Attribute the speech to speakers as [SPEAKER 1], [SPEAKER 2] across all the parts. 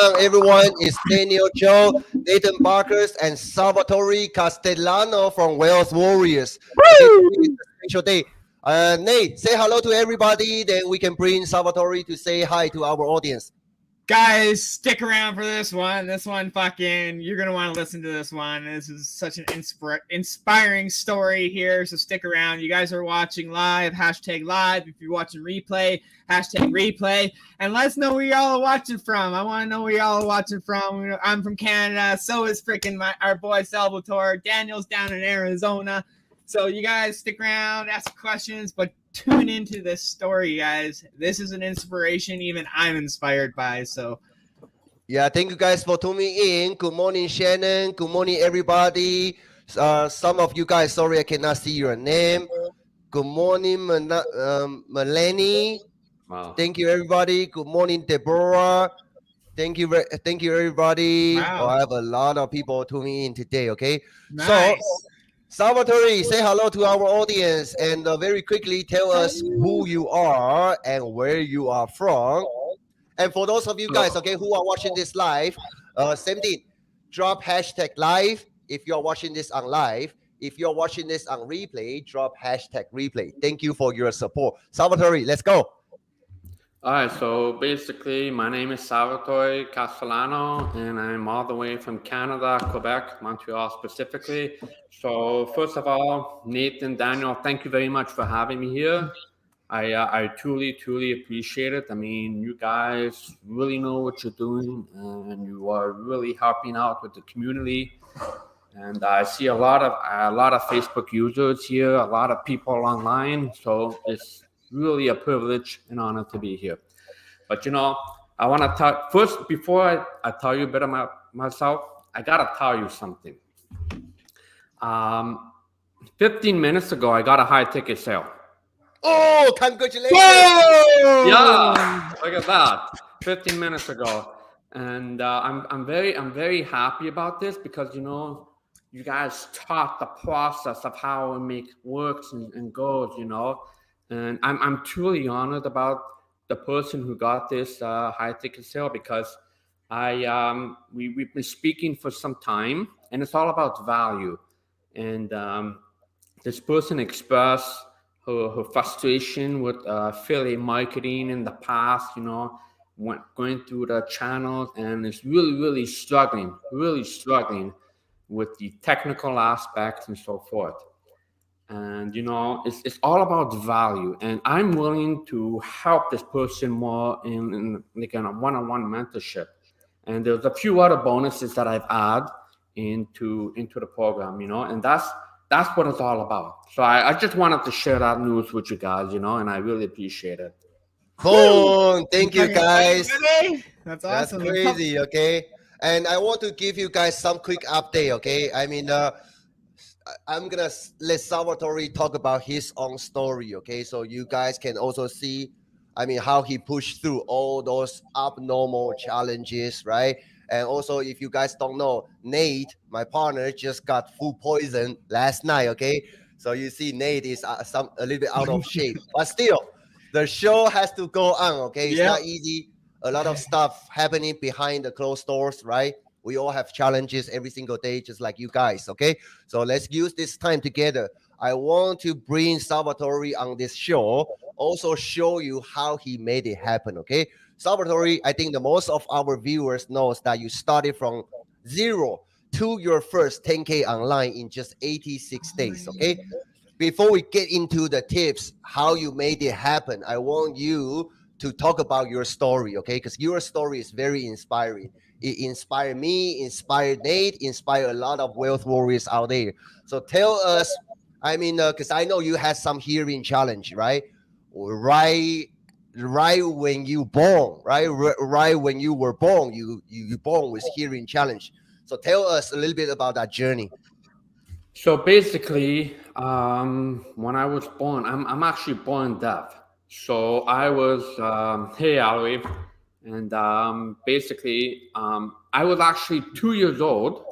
[SPEAKER 1] Welcome, everyone. It's Daniel Joe, Nathan Barkers, and Salvatore Castellano from Wales Warriors. Okay, today is a special day. Nate, say hello to everybody. Then we can bring Salvatore to say hi to our audience.
[SPEAKER 2] Guys, stick around for this one. This one, you're going to want to listen to this one. This is such an inspiring story here, so stick around. You guys are watching live, hashtag live. If you're watching replay, hashtag replay. And let us know where y'all are watching from. I want to know where y'all are watching from. I'm from Canada. So is our boy Salvatore. Daniel's down in Arizona. So you guys stick around, ask questions, but tune into this story, guys. This is an inspiration even I'm inspired by. So
[SPEAKER 1] yeah, thank you guys for tuning in. Good morning, Shannon. Good morning, everybody. Some of you guys, sorry I cannot see your name. Good morning, Melanie.
[SPEAKER 3] Wow.
[SPEAKER 1] Thank you, everybody. Good morning, Deborah. Thank you, everybody.
[SPEAKER 2] Wow.
[SPEAKER 1] Oh, I have a lot of people tuning in today. Okay,
[SPEAKER 2] nice.
[SPEAKER 1] So Salvatore, say hello to our audience and very quickly tell us who you are and where you are from. And for those of you guys, okay, who are watching this live, same thing. Drop hashtag live if you're watching this on live. If you're watching this on replay, drop hashtag replay. Thank you for your support. Salvatore, let's go.
[SPEAKER 3] All right, so basically, my name is Salvatore Castellano, and I'm all the way from Canada, Quebec, Montreal specifically. So first of all, Nathan, Daniel, thank you very much for having me here. I truly, truly appreciate it. I mean, you guys really know what you're doing, and you are really helping out with the community. And I see a lot of Facebook users here, a lot of people online. So it's really a privilege and honor to be here. But I want to tell first, before I tell you a bit about myself, I gotta tell you something. 15 minutes ago, I got a high ticket sale.
[SPEAKER 1] Oh, congratulations!
[SPEAKER 3] Whoa! Yeah, look at that. 15 minutes ago, and I'm very happy about this because you guys taught the process of how it works and goes. And I'm truly honored about the person who got this high ticket sale because we've been speaking for some time, and it's all about value. And this person expressed her frustration with affiliate marketing in the past. Going through the channels, and is really struggling with the technical aspects and so forth. And it's all about value, and I'm willing to help this person more in like a one-on-one mentorship. And there's a few other bonuses that I've added into the program, and that's what it's all about. So I just wanted to share that news with you guys, and I really appreciate it.
[SPEAKER 1] Boom! Thank you, guys.
[SPEAKER 2] That's awesome.
[SPEAKER 1] That's crazy. Okay, and I want to give you guys some quick update. Okay, I mean, I'm gonna let Salvatore talk about his own story. Okay, so you guys can also see, I mean, how he pushed through all those abnormal challenges, right? And also, if you guys don't know, Nate, my partner, just got food poison last night. Okay, so you see, Nate is a little bit out of shape, but still, the show has to go on. Okay, it's not easy. A lot of stuff happening behind the closed doors, right? We all have challenges every single day, just like you guys, okay? So let's use this time together. I want to bring Salvatore on this show, also show you how he made it happen, okay? Salvatore, I think the most of our viewers knows that you started from 0 to your first 10K online in just 86 days, okay? Before we get into the tips, how you made it happen, I want you to talk about your story, okay? Because your story is very inspiring. It inspired me, inspired Nate, inspired a lot of wealth warriors out there. So tell us, I mean, because I know you had some hearing challenge, right? Right when you born, right? Right when you were born, you born with hearing challenge. So tell us a little bit about that journey.
[SPEAKER 3] So basically, when I was born, I'm actually born deaf. So I was, hey, Ali. And basically, I was actually 2 years old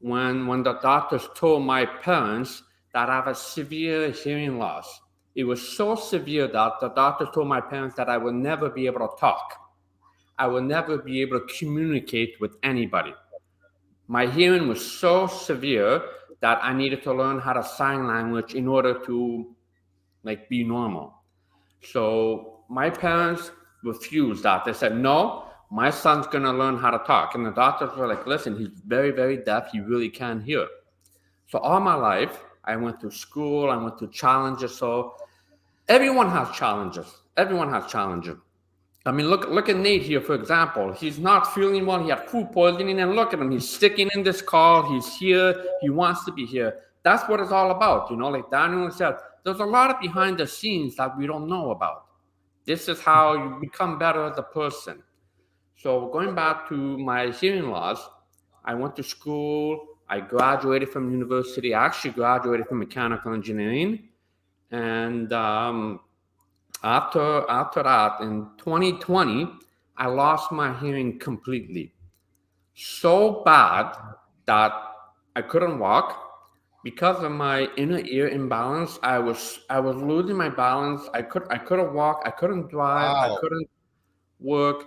[SPEAKER 3] when the doctors told my parents that I have a severe hearing loss. It was so severe that the doctors told my parents that I would never be able to talk. I will never be able to communicate with anybody. My hearing was so severe that I needed to learn how to sign language in order to like be normal. So my parents refused that. They said, no, my son's going to learn how to talk. And the doctors were like, listen, he's very, very deaf. He really can't hear. So all my life, I went to school. I went to challenges. So everyone has challenges. Everyone has challenges. I mean, look at Nate here, for example. He's not feeling well. He had food poisoning. And look at him. He's sticking in this call. He's here. He wants to be here. That's what it's all about. You know, like Daniel said, there's a lot of behind the scenes that we don't know about. This is how you become better as a person. So going back to my hearing loss, I went to school. I graduated from university. I actually graduated from mechanical engineering. And after that, in 2020, I lost my hearing completely. So bad that I couldn't walk. Because of my inner ear imbalance, I was losing my balance. I couldn't walk. I couldn't drive.
[SPEAKER 1] Wow.
[SPEAKER 3] I couldn't work.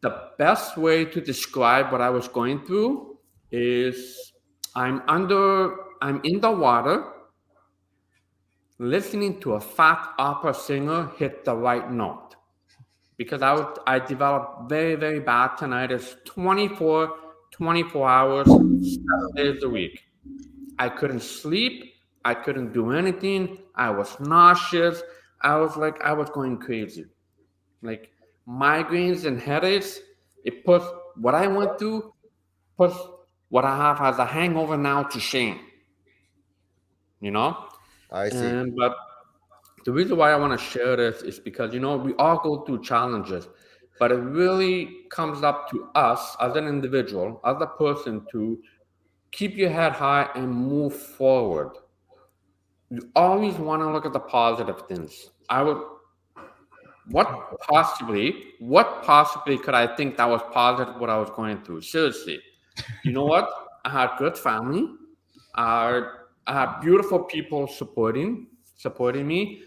[SPEAKER 3] The best way to describe what I was going through is I'm in the water, listening to a fat opera singer hit the right note. Because I developed very, very bad tinnitus 24 hours, 7 days a week. I couldn't sleep. I couldn't do anything. I was nauseous. I was going crazy. Like migraines and headaches, it puts what I went through, puts what I have as a hangover now to shame. You know?
[SPEAKER 1] I see.
[SPEAKER 3] But the reason why I want to share this is because, you know, we all go through challenges, but it really comes up to us as an individual, as a person, to keep your head high and move forward. You always want to look at the positive things. What possibly could I think that was positive what I was going through? Seriously. You know what? I had good family. I had beautiful people supporting me.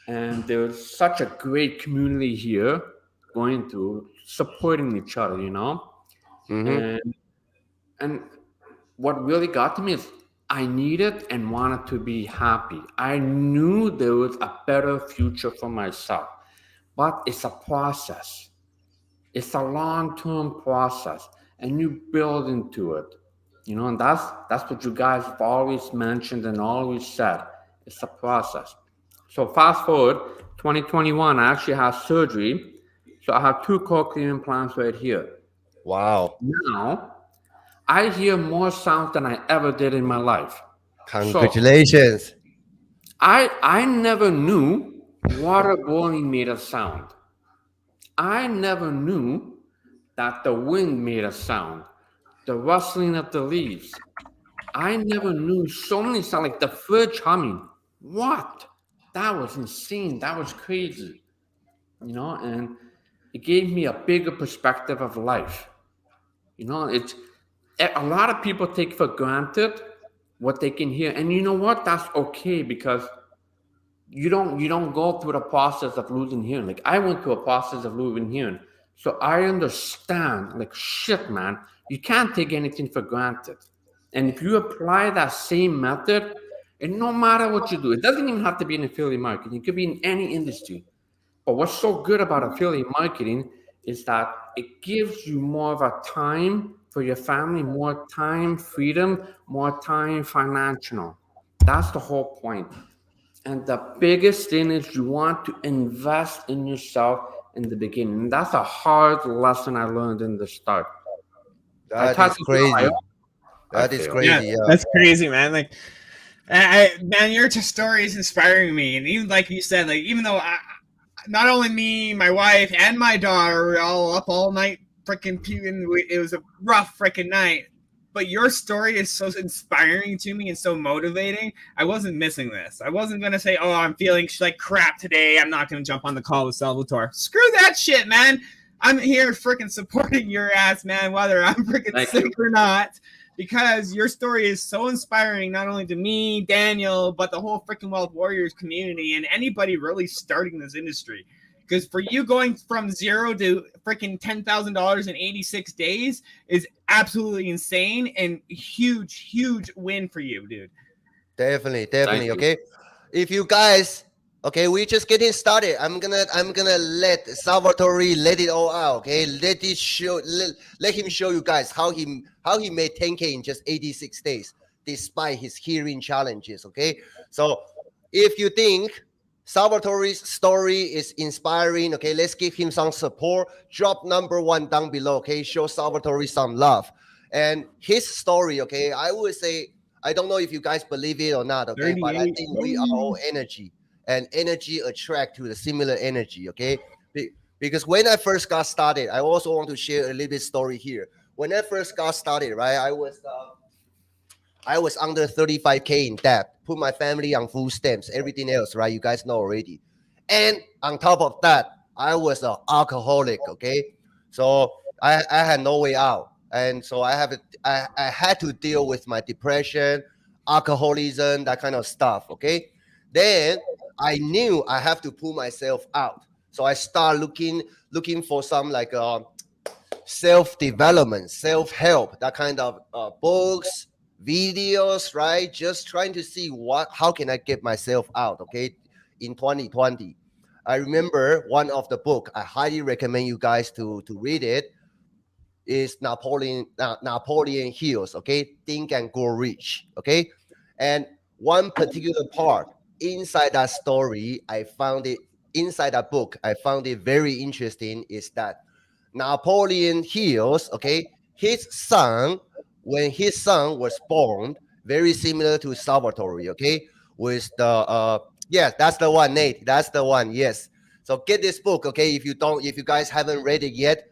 [SPEAKER 3] And there's such a great community here going through, supporting each other, you know?
[SPEAKER 1] Mm-hmm.
[SPEAKER 3] And what really got to me is I needed and wanted to be happy. I knew there was a better future for myself, but it's a process. It's a long-term process, and you build into it, you know. And that's what you guys have always mentioned and always said. It's a process. So fast forward, 2021, I actually had surgery. So I have 2 cochlear implants right here.
[SPEAKER 1] Wow.
[SPEAKER 3] Now, I hear more sounds than I ever did in my life.
[SPEAKER 1] Congratulations.
[SPEAKER 3] So, I never knew water boiling made a sound. I never knew that the wind made a sound, the rustling of the leaves. I never knew so many sounds, like the fridge humming. What? That was insane. That was crazy. You know, and it gave me a bigger perspective of life. You know, it's a lot of people take for granted what they can hear, and you know what? That's okay, because you don't go through the process of losing hearing. Like I went through a process of losing hearing, so I understand. Like shit, man, you can't take anything for granted, and if you apply that same method, and no matter what you do, it doesn't even have to be in affiliate marketing. It could be in any industry. But what's so good about affiliate marketing is that it gives you more of a time for your family, more time freedom, more time financial. That's the whole point. And the biggest thing is you want to invest in yourself in the beginning. And that's a hard lesson I learned in the start.
[SPEAKER 1] That is crazy. That is crazy. Yeah,
[SPEAKER 2] that's crazy, man. Like, man, your story is inspiring me. And even like you said, like even though not only me, my wife, and my daughter were all up all night freaking puking. It was a rough freaking night. But your story is so inspiring to me and so motivating. I wasn't missing this. I wasn't going to say, oh, I'm feeling like crap today. I'm not going to jump on the call with Salvatore. Screw that shit, man. I'm here freaking supporting your ass, man, whether I'm freaking sick or not. Because your story is so inspiring, not only to me, Daniel, but the whole freaking Wealth Warriors community and anybody really starting this industry. because for you going from 0 to freaking $10,000 in 86 days is absolutely insane and huge win for you, dude.
[SPEAKER 1] Definitely.
[SPEAKER 3] Thank you.
[SPEAKER 1] Okay. If you guys, okay, we just getting started. I'm gonna let Salvatore let it all out. Okay, let him show you guys how he made 10K in just 86 days despite his hearing challenges. Okay, so if you think Salvatore's story is inspiring, okay, let's give him some support. Drop number 1 down below. Okay, show Salvatore some love. And his story, okay, I would say, I don't know if you guys believe it or not, okay, but I think we are all energy, and energy attract to the similar energy, okay? Because when I first got started, I also want to share a little bit story here. When I first got started, right, I was under 35K in debt, put my family on food stamps, everything else, right? You guys know already. And on top of that, I was an alcoholic, okay? So I had no way out. And so I had to deal with my depression, alcoholism, that kind of stuff, okay? Then I knew I have to pull myself out. So I start looking for some like self-development, self-help, that kind of books, videos, right? Just trying to see how can I get myself out, okay? In 2020, I remember one of the book. I highly recommend you guys to read it. Is Napoleon Hill's, okay? Think and Grow Rich, okay? And one particular part inside that story, I found it inside that book. I found it very interesting. Is that Napoleon Hill's, okay? His son, when his son was born, very similar to Salvatore, okay? With the yeah, that's the one, Nate. That's the one. Yes. So get this book, okay? If you guys haven't read it yet,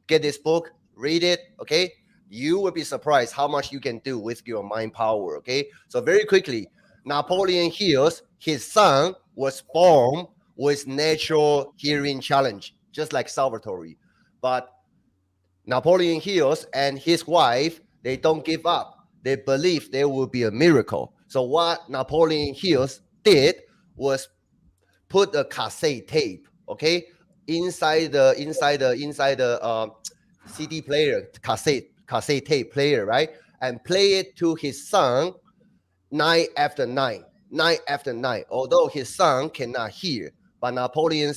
[SPEAKER 1] get this book, read it, okay? You will be surprised how much you can do with your mind power, okay? So very quickly, Napoleon Hill's, his son was born with natural hearing challenge, just like Salvatore. But Napoleon Hill's and his wife, they don't give up. They believe there will be a miracle. So what Napoleon Hill's did was put a cassette tape, okay, inside the CD player, cassette tape player, right, and play it to his son night after night. Although his son cannot hear, but Napoleon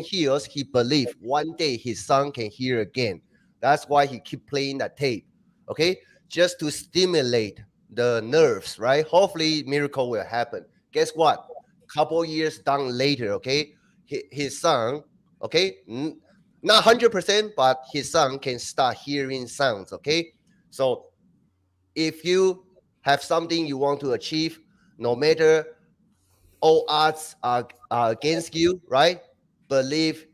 [SPEAKER 1] Hill's, he believed one day his son can hear again. That's why he keep playing that tape, okay, just to stimulate the nerves, right? Hopefully, miracle will happen. Guess what? Couple years down later, okay, his son, okay, not 100%, but his son can start hearing sounds, okay? So if you have something you want to achieve, no matter all odds are against you, right? Believe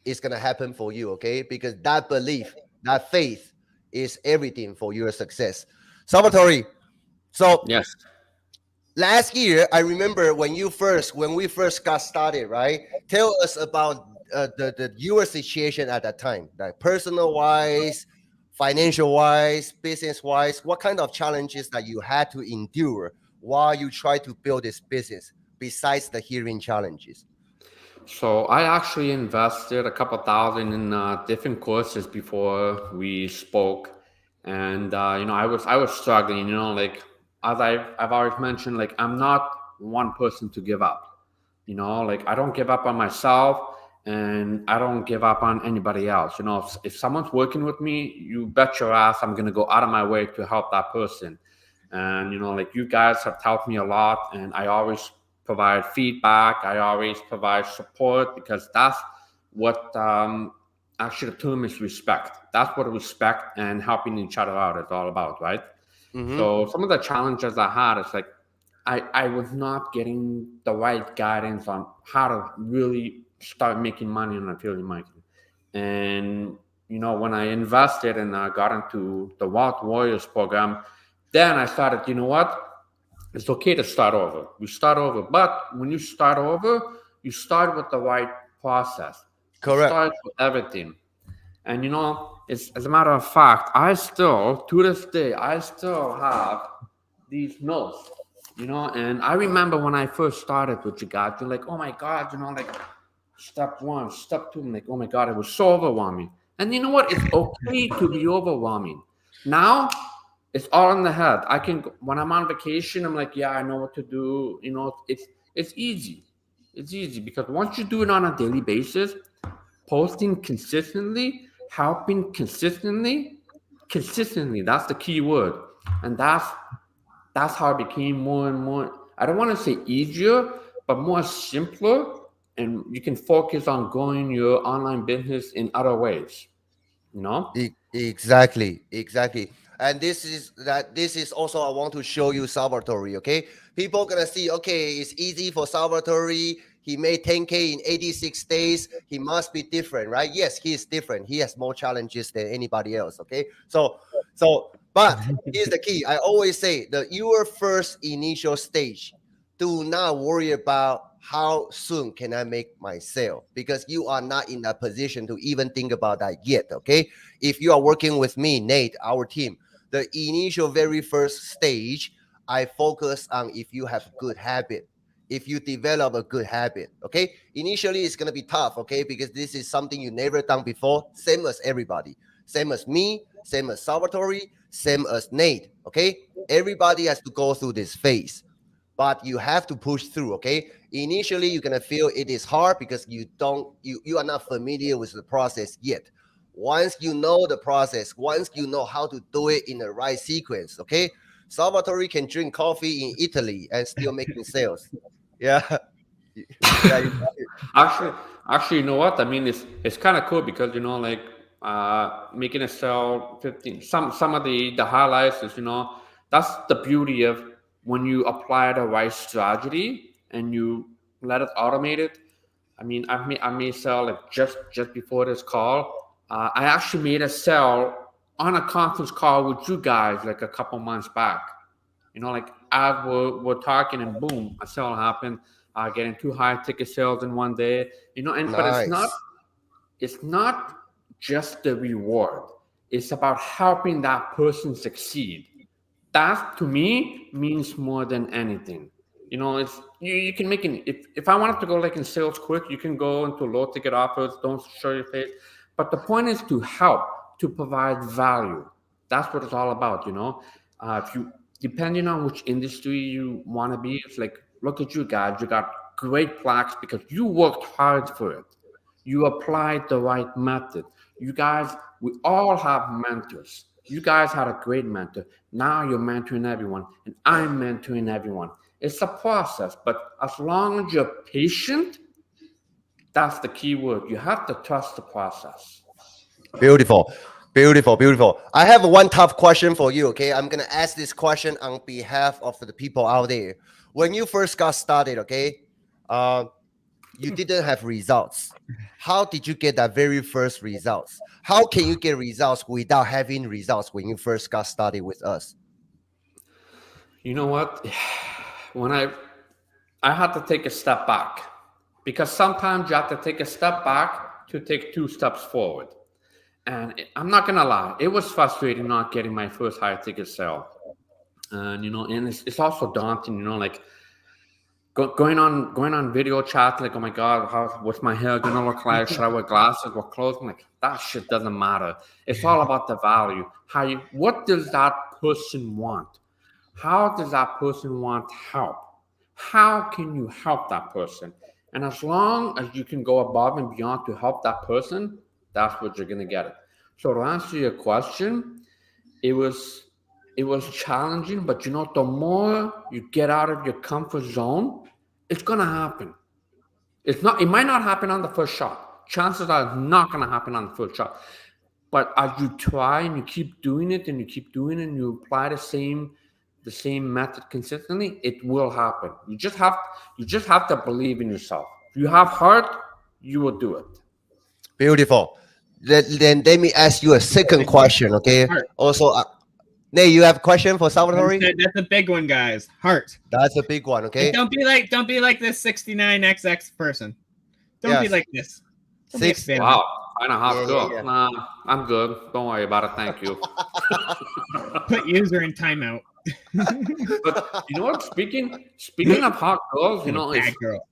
[SPEAKER 1] it's going to happen for you, okay? Because that belief, that faith is everything for your success. Salvatore, so
[SPEAKER 3] Yes.
[SPEAKER 1] last year, I remember when we first got started, right? Tell us about your situation at that time, like personal wise, financial wise, business wise. What kind of challenges that you had to endure while you try to build this business, besides the hearing challenges?
[SPEAKER 3] So I actually invested a couple thousand in different courses before we spoke, and I was struggling. Like as I've always mentioned, like I'm not one person to give up. Like I don't give up on myself, and I don't give up on anybody else. If someone's working with me, you bet your ass I'm gonna go out of my way to help that person. And like you guys have helped me a lot, and I always provide feedback. I always provide support, because that's what actually the term is respect. That's what respect and helping each other out is all about, right?
[SPEAKER 1] Mm-hmm.
[SPEAKER 3] So some of the challenges I had is like I was not getting the right guidance on how to really start making money on affiliate marketing. And when I invested and I got into the Wealth Warriors program, then I started, what? It's okay to start over. We start over. But when you start over, you start with the right process.
[SPEAKER 1] Correct.
[SPEAKER 3] You start with everything. And it's, as a matter of fact, to this day, I still have these notes, and I remember when I first started with you guys, you're like, oh my God, like step one, step two. I'm like, oh my God, it was so overwhelming. And you know what? It's okay to be overwhelming. Now it's all in the head. I can, when I'm on vacation, I'm like, yeah, I know what to do. You know, it's easy. It's easy because once you do it on a daily basis, posting consistently, helping consistently, that's the key word. And that's how it became more and more, I don't want to say easier, but more simpler. And you can focus on growing your online business in other ways, you know?
[SPEAKER 1] Exactly. And this is also I want to show you Salvatore, okay? People gonna see, okay, it's easy for Salvatore. He made 10K in 86 days. He must be different, right? Yes, he is different. He has more challenges than anybody else, okay? But here's the key. I always say that your first initial stage, do not worry about how soon can I make my sale, because you are not in a position to even think about that yet, okay? If you are working with me, Nate, our team, the initial very first stage, I focus on if you have good habit, if you develop a good habit, okay? Initially, it's going to be tough, okay? Because this is something you never done before, same as everybody, same as me, same as Salvatore, same as Nate, okay? Everybody has to go through this phase, but you have to push through, okay? Initially, you're gonna feel it is hard because you are not familiar with the process yet. Once you know the process, once you know how to do it in the right sequence, okay? Salvatore can drink coffee in Italy and still making sales. Yeah. Yeah.
[SPEAKER 3] Actually, you know what? I mean, it's kind of cool because, you know, like making a sell 15. Some of the highlights is, you know, that's the beauty of when you apply the right strategy and you let it automate it. I mean, I made sell like just before this call. I actually made a sell on a conference call with you guys like a couple months back. You know, like as we're talking, and boom, a sale happened. Getting 2 high ticket sales in one day. You know, and but
[SPEAKER 1] Nice.
[SPEAKER 3] it's not just the reward. It's about helping that person succeed. That to me means more than anything. You know, it's you can make an if I wanted to go like in sales quick, you can go into low ticket offers, don't show your face. But the point is to help, to provide value. That's what it's all about, you know. If you depending on which industry you want to be, it's like look at you guys, you got great plaques because you worked hard for it. You applied the right method. You guys, we all have mentors. You guys had a great mentor. Now you're mentoring everyone, and I'm mentoring everyone. It's a process, but as long as you're patient, that's the key word. You have to trust the process.
[SPEAKER 1] Beautiful. I have one tough question for you, okay? I'm gonna ask this question on behalf of the people out there. When you first got started, okay, you didn't have results. How did you get that very first results? How can you get results without having results when you first got started with us?
[SPEAKER 3] You know what? When I had to take a step back because sometimes you have to take a step back to take 2 steps forward. And I'm not gonna lie, it was frustrating not getting my first high ticket sale. And you know, and it's also daunting, you know, like going on video chat, like, oh my God, what's my hair gonna look like? Should I wear glasses? What clothes? I'm like, that shit doesn't matter. It's all about the value. What does that person want? How does that person want help? How can you help that person? And as long as you can go above and beyond to help that person, that's what you're gonna get it. So to answer your question, it was challenging, but you know, the more you get out of your comfort zone, it's gonna happen. It might not happen on the first shot. Chances are it's not gonna happen on the first shot. But as you try and you keep doing it and you keep doing it and you apply the same method consistently, it will happen. You just have to believe in yourself. If you have heart, you will do it.
[SPEAKER 1] Beautiful. Then let me ask you a second question, okay? Also, Nate, you have a question for Salvatore?
[SPEAKER 2] That's a big one, guys. Heart.
[SPEAKER 1] That's a big one, okay?
[SPEAKER 2] Don't be like this 69XX person. Don't be like this.
[SPEAKER 3] Wow, kind of hot girl. Yeah. Nah, I'm good. Don't worry about it. Thank you.
[SPEAKER 2] Put user in timeout.
[SPEAKER 3] But you know what? Speaking of hot girls, you know,
[SPEAKER 2] bad girl.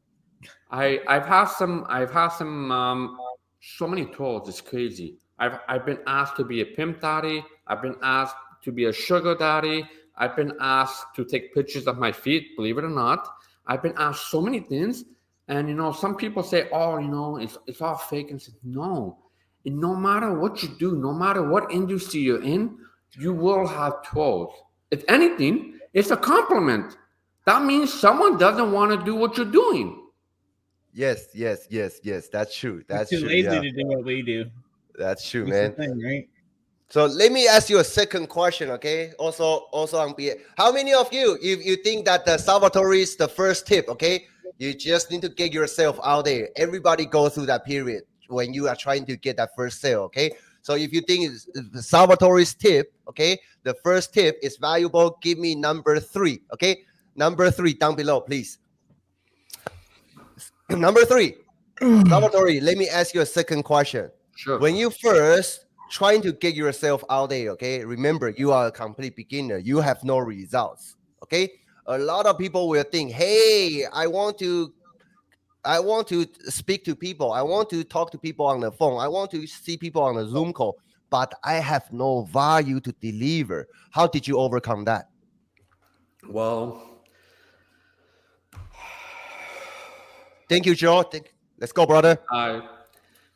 [SPEAKER 3] I've had some so many tours. It's crazy. I've been asked to be a pimp daddy. I've been asked to be a sugar daddy. I've been asked to take pictures of my feet. Believe it or not, I've been asked so many things. And some people say, "Oh, it's all fake." And say, no. And no matter what you do, no matter what industry you're in, you will have trolls. If anything, it's a compliment. That means someone doesn't want to do what you're doing.
[SPEAKER 1] Yes, yes, yes, yes. That's true.
[SPEAKER 2] We're
[SPEAKER 1] That's
[SPEAKER 2] too
[SPEAKER 1] true.
[SPEAKER 2] lazy
[SPEAKER 1] Yeah,
[SPEAKER 2] to do what we do.
[SPEAKER 1] that's true,
[SPEAKER 2] That's the
[SPEAKER 1] man.
[SPEAKER 2] thing, right?
[SPEAKER 1] So let me ask you a second question, okay? Also on BA. How many of you, if you think that the Salvatore is the first tip, okay? You just need to get yourself out there. Everybody goes through that period when you are trying to get that first sale, okay? So if you think it's Salvatore's tip, okay, the first tip is valuable, give me number 3, okay? Number 3 down below, please. Number 3, Salvatore, let me ask you a second question.
[SPEAKER 3] Sure.
[SPEAKER 1] When you first trying to get yourself out there, okay, remember you are a complete beginner. You have no results, okay? A lot of people will think, hey, I want to speak to people. I want to talk to people on the phone. I want to see people on the Zoom call, but I have no value to deliver. How did you overcome that?
[SPEAKER 3] Well,
[SPEAKER 1] Thank you, Joe. Let's go, brother.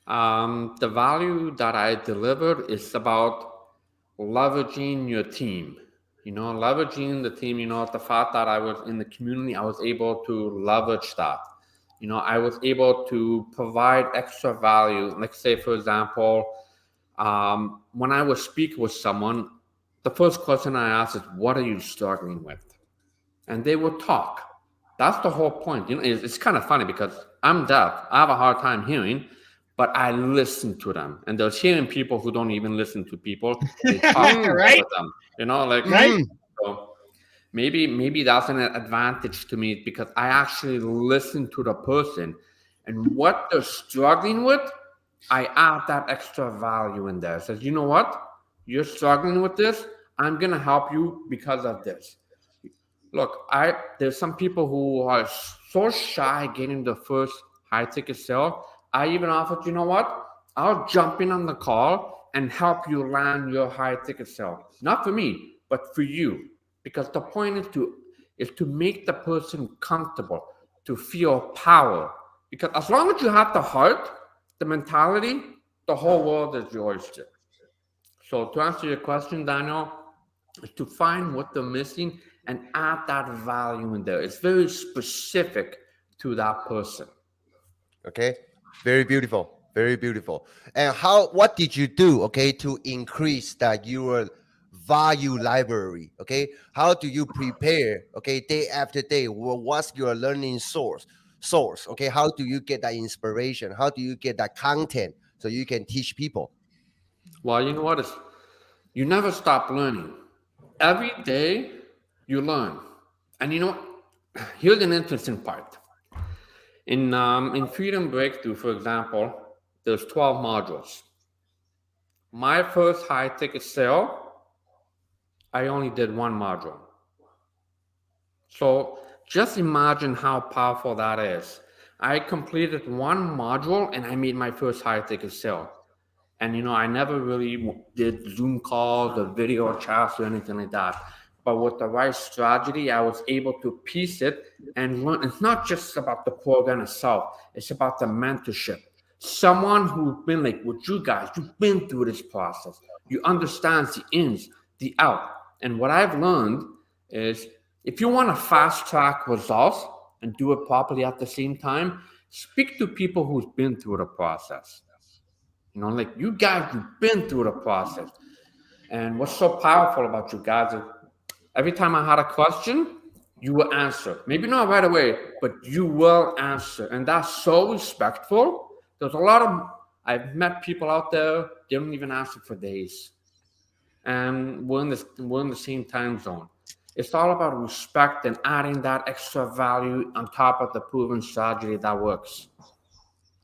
[SPEAKER 3] the value that I delivered is about leveraging your team. Leveraging the team. The fact that I was in the community, I was able to leverage that. I was able to provide extra value. Like, say, for example, when I would speak with someone, the first question I ask is, "What are you struggling with?" And they would talk. That's the whole point. It's kind of funny because I'm deaf. I have a hard time hearing, but I listen to them. And there's hearing people who don't even listen to people. They talk
[SPEAKER 2] Right?
[SPEAKER 3] with them.
[SPEAKER 2] Right?
[SPEAKER 3] So maybe that's an advantage to me because I actually listen to the person and what they're struggling with. I add that extra value in there. Says, you know what? You're struggling with this. I'm gonna help you because of this. Look, there's some people who are so shy getting the first high ticket sale. I even offered, you know what? I'll jump in on the call and help you land your high ticket sale. Not for me, but for you. Because the point is to make the person comfortable, to feel power. Because as long as you have the heart, the mentality, the whole world is your oyster. So to answer your question, Daniel, is to find what they're missing and add that value in there. It's very specific to that person.
[SPEAKER 1] Okay, very beautiful, very beautiful. And what did you do, okay, to increase that your value library? Okay, how do you prepare, okay, day after day? What's your learning source? Okay, how do you get that inspiration? How do you get that content so you can teach people?
[SPEAKER 3] Well, you know what? You never stop learning. Every day you learn. And here's an interesting part. In Freedom Breakthrough, for example, there's 12 modules. My first high ticket sale, I only did one module. So just imagine how powerful that is. I completed one module and I made my first high ticket sale. And I never really did Zoom calls or video chats or anything like that. But with the right strategy, I was able to piece it and learn. It's not just about the program itself. It's about the mentorship. Someone who's been like with you guys, you've been through this process. You understand the ins, the out. And what I've learned is if you want to fast track results and do it properly at the same time, speak to people who's been through the process. Like you guys, you've been through the process. And what's so powerful about you guys is every time I had a question, you will answer. Maybe not right away, but you will answer. And that's so respectful. There's I've met people out there, they don't even answer for days. And we're in the same time zone. It's all about respect and adding that extra value on top of the proven strategy that works.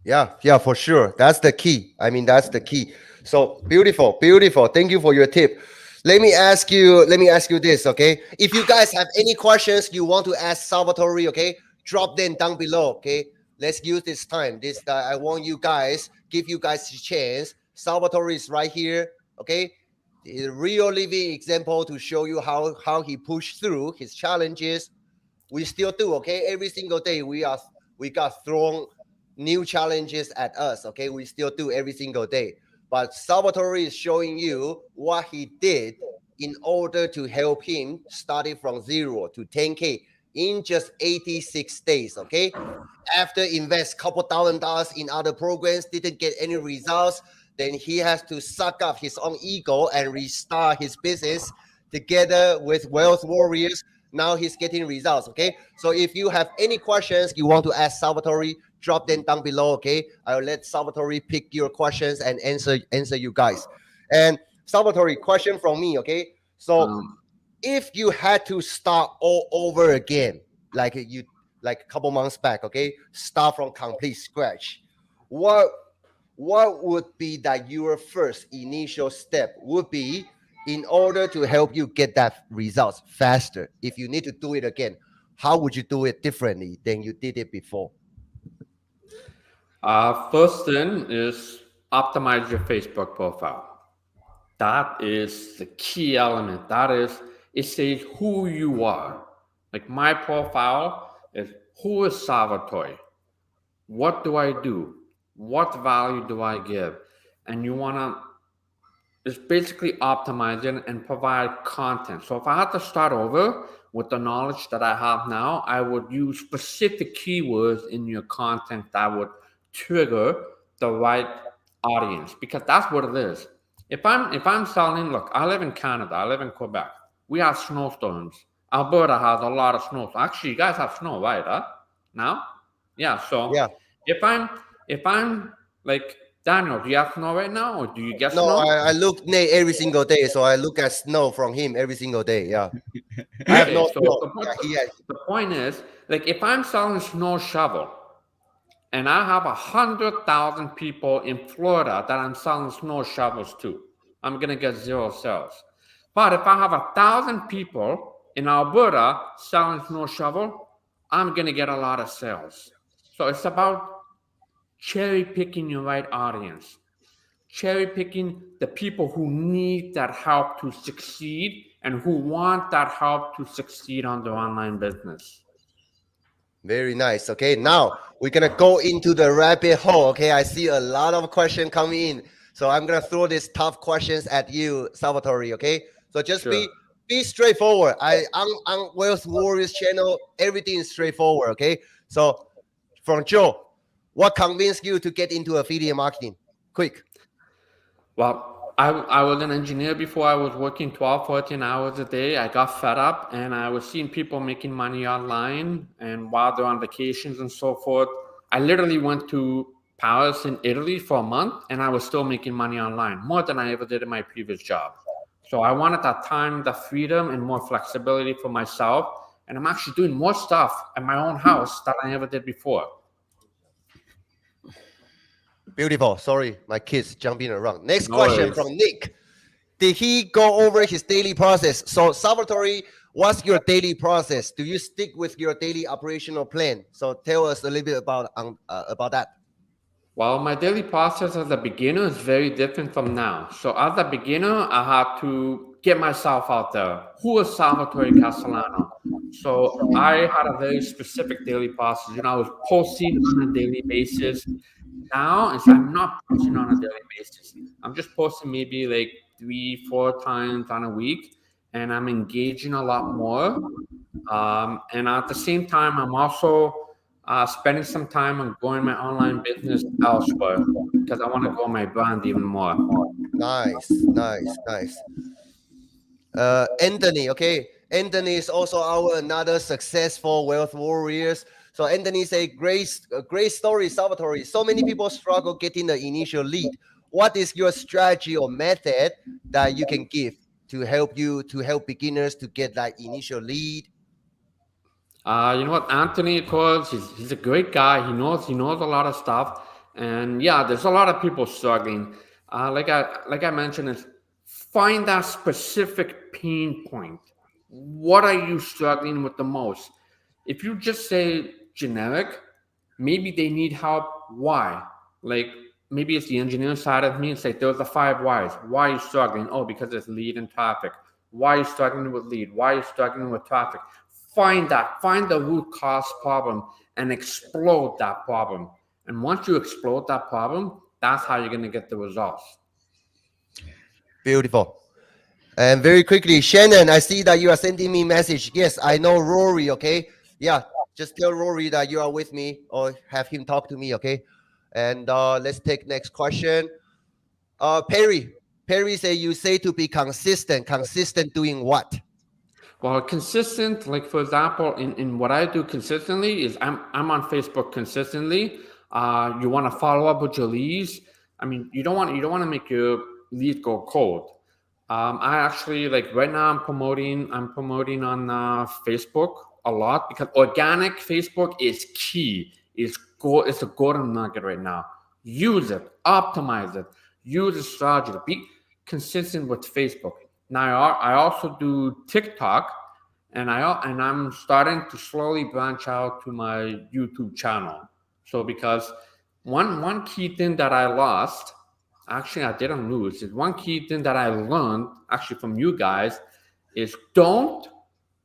[SPEAKER 1] Yeah, for sure. That's the key. I mean, that's the key. So beautiful. Thank you for your tip. Let me ask you this, okay? If you guys have any questions you want to ask Salvatore, okay, drop them down below, okay? let's use this time. I want you guys, give you guys a chance. Salvatore is right here. Okay, a real living example to show you how he pushed through his challenges. We still do. Okay, every single day we got thrown new challenges at us. Okay, we still do every single day. But Salvatore is showing you what he did in order to help him starting from 0 to 10K in just 86 days. Okay, after invest couple $1,000 in other programs, didn't get any results, then he has to suck up his own ego and restart his business together with Wealth Warriors. Now he's getting results. Okay, so if you have any questions you want to ask Salvatore, drop them down below. Okay, I'll let Salvatore pick your questions and answer you guys. And Salvatore, question from me. Okay, so if you had to start all over again, like a couple months back, okay, start from complete scratch, what would be that your first initial step would be in order to help you get that results faster? If you need to do it again, how would you do it differently than you did it before?
[SPEAKER 3] First thing is optimize your Facebook profile. That is the key element. It says who you are. Like my profile is, who is Salvatore? What do I do? What value do I give? And you want to, it's basically optimize it and provide content. So if I had to start over with the knowledge that I have now, I would use specific keywords in your content that would trigger the right audience, because that's what it is. If I'm selling, look, I live in Canada, I live in Quebec. We have snowstorms. Alberta has a lot of snow. Actually, you guys have snow, right? Now? Yeah. So
[SPEAKER 1] Yeah.
[SPEAKER 3] if I'm like, Daniel, do you have snow right now, or do you get
[SPEAKER 1] No,
[SPEAKER 3] snow?
[SPEAKER 1] I look Nate every single day, so I look at snow from him every single day. Yeah. I have
[SPEAKER 3] Okay,
[SPEAKER 1] no
[SPEAKER 3] so
[SPEAKER 1] snow. Yeah,
[SPEAKER 3] the point is, like, if I'm selling snow shovel, and I have 100,000 people in Florida that I'm selling snow shovels to, I'm gonna get 0 sales. But if I have 1,000 people in Alberta selling snow shovel, I'm gonna get a lot of sales. So it's about cherry picking your right audience, cherry picking the people who need that help to succeed and who want that help to succeed on their online business.
[SPEAKER 1] very nice. Okay, now we're gonna go into the rabbit hole. Okay, I see a lot of questions coming in, so I'm gonna throw these tough questions at you, Salvatore. Okay, so just
[SPEAKER 3] Sure.
[SPEAKER 1] be straightforward. On Wealth Warriors channel, everything is straightforward. Okay, so from Joe, what convinced you to get into affiliate marketing? Quick.
[SPEAKER 3] Well, I was an engineer before. I was working 12, 14 hours a day. I got fed up, and I was seeing people making money online and while they're on vacations and so forth. I literally went to Paris in Italy for a month, and I was still making money online, more than I ever did in my previous job. So I wanted that time, the freedom, and more flexibility for myself. And I'm actually doing more stuff at my own house than I ever did before.
[SPEAKER 1] Beautiful. Sorry, my kids jumping around. Next
[SPEAKER 3] No
[SPEAKER 1] question
[SPEAKER 3] worries.
[SPEAKER 1] from Nick. Did he go over his daily process? So Salvatore, what's your daily process? Do you stick with your daily operational plan? So tell us a little bit about that.
[SPEAKER 3] Well, my daily process as a beginner is very different from now. So as a beginner, I had to get myself out there. Who is Salvatore Castellano? So I had a very specific daily process. I was posting on a daily basis. Now I'm not posting on a daily basis. I'm just posting maybe like 3, 4 times on a week, and I'm engaging a lot more. And at the same time, I'm also spending some time on growing my online business elsewhere because I want to grow my brand even more.
[SPEAKER 1] Nice. Anthony, okay. Anthony is also our another successful wealth warriors. So Anthony say, great story, Salvatore. So many people struggle getting the initial lead. What is your strategy or method that you can give to help beginners to get that initial lead?
[SPEAKER 3] You know what, Anthony, of course, he's a great guy. He knows a lot of stuff, and yeah, there's a lot of people struggling. Like I mentioned, is find that specific pain point. What are you struggling with the most? If you just say generic, Maybe they need help. Why? Like maybe it's the engineer side of me. It's like there's the 5 whys. Why are you struggling? Oh, because it's lead and traffic. Why are you struggling with lead? Why are you struggling with traffic? Find the root cause problem and explode that problem. And once you explode that problem, that's how you're going to get the results.
[SPEAKER 1] Beautiful. And very quickly, Shannon, I see that you are sending me message. Yes, I know Rory, okay? Yeah, just tell Rory that you are with me or have him talk to me, okay? And let's take next question. Perry say you say to be consistent. Consistent doing what?
[SPEAKER 3] Well, consistent, like for example, in what I do consistently is I'm on Facebook consistently. You want to follow up with your leads. I mean, you don't want to make your lead go cold. I actually like right now I'm promoting on Facebook a lot because organic Facebook is key. It's a golden nugget right now. Use it, optimize it, use a strategy. Be consistent with Facebook. Now I also do TikTok, and I'm starting to slowly branch out to my YouTube channel. So because one key thing that I lost, actually I didn't lose, is one key thing that I learned actually from you guys is don't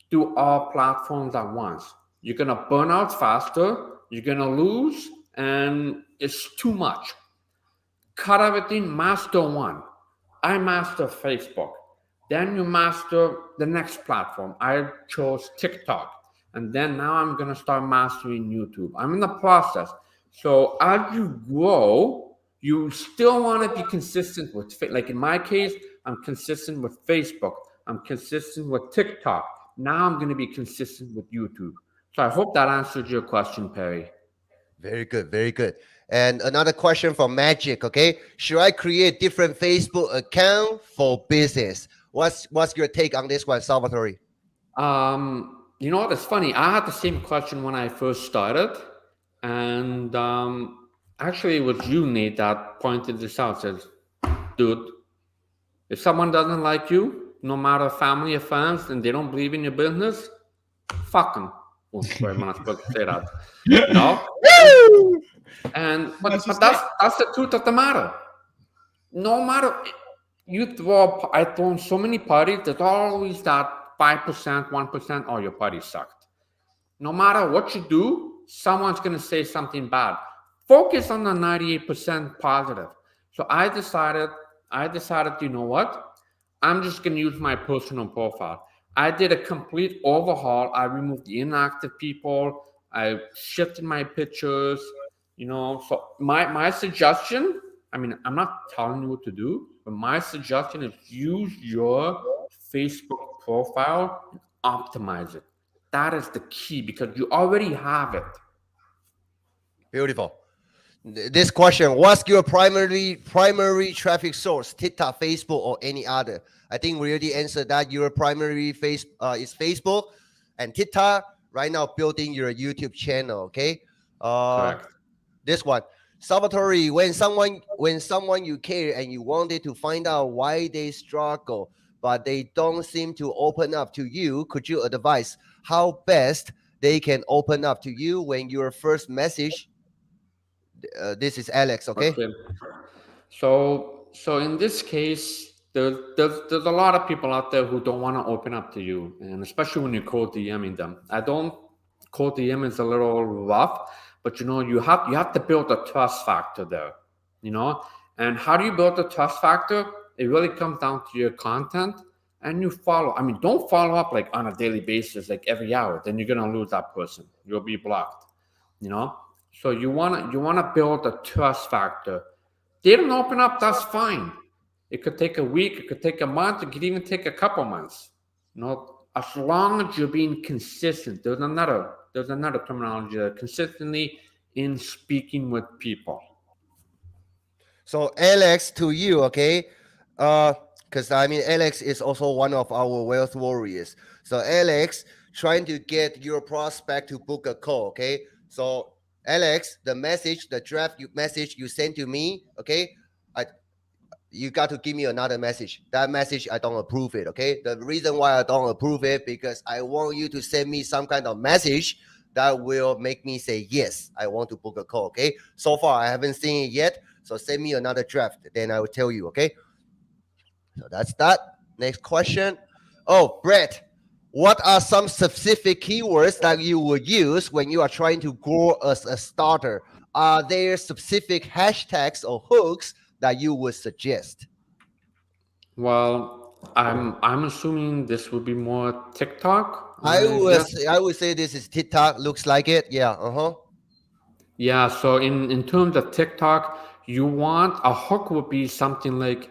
[SPEAKER 3] do all platforms at once. You're gonna burn out faster, you're gonna lose, and it's too much. Cut everything, master one. I master Facebook. Then you master the next platform. I chose TikTok. And then now I'm going to start mastering YouTube. I'm in the process. So as you grow, you still want to be consistent with, like in my case, I'm consistent with Facebook. I'm consistent with TikTok. Now I'm going to be consistent with YouTube. So I hope that answered your question, Perry.
[SPEAKER 1] Very good, very good. And another question from Magic, okay? Should I create different Facebook account for business? What's your take on this one, Salvatore?
[SPEAKER 3] You know what? It's funny. I had the same question when I first started, and actually, it was you, Nate, that pointed this out. Says, "Dude, if someone doesn't like you, no matter family or friends, and they don't believe in your business, fuck them." Oh, sorry, I'm not supposed to say that. You know? And but that's the truth of the matter. No matter I've thrown so many parties. There's always that 5%, 1%. Oh, your party sucked. No matter what you do, someone's gonna say something bad. Focus on the 98% positive. So I decided, you know what? I'm just gonna use my personal profile. I did a complete overhaul. I removed the inactive people. I shifted my pictures. You know, so my suggestion, I mean, I'm not telling you what to do, but my suggestion is use your Facebook profile and optimize it. That is the key because you already have it.
[SPEAKER 1] Beautiful. This question, what's your primary traffic source? TikTok, Facebook, or any other? I think we already answered that. Your primary is Facebook and TikTok. Right now, building your YouTube channel. Okay.
[SPEAKER 3] Correct.
[SPEAKER 1] This one, Salvatore. When someone you care and you wanted to find out why they struggle, but they don't seem to open up to you, could you advise how best they can open up to you when your first message? This is Alex. Okay.
[SPEAKER 3] So in this case, there's a lot of people out there who don't want to open up to you, and especially when you're cold DMing them. I don't cold DM is a little rough, but you know you have to build a trust factor there, you know. And how do you build a trust factor? It really comes down to your content and you follow. I mean, don't follow up like on a daily basis, like every hour. Then you're gonna lose that person. You'll be blocked, you know. So you wanna build a trust factor. They don't open up, that's fine. It could take a week, it could take a month, it could even take a couple months. You know, as long as you're being consistent. There's another terminology there, consistently in speaking with people.
[SPEAKER 1] So Alex, to you, okay? Because I mean, Alex is also one of our wealth warriors. So Alex, trying to get your prospect to book a call, okay? So Alex, the draft message you sent to me, okay? You got to give me another message. That message, I don't approve it, okay? The reason why I don't approve it, because I want you to send me some kind of message that will make me say, yes, I want to book a call. Okay. So far, I haven't seen it yet. So send me another draft. Then I will tell you. Okay. So that's that. Next question. Oh, Brett, what are some specific keywords that you would use when you are trying to grow as a starter? Are there specific hashtags or hooks that you would suggest?
[SPEAKER 3] Well, I'm assuming this would be more TikTok.
[SPEAKER 1] I would say this is TikTok. Looks like it. Yeah. Uh-huh.
[SPEAKER 3] Yeah. So in terms of TikTok, you want a hook would be something like,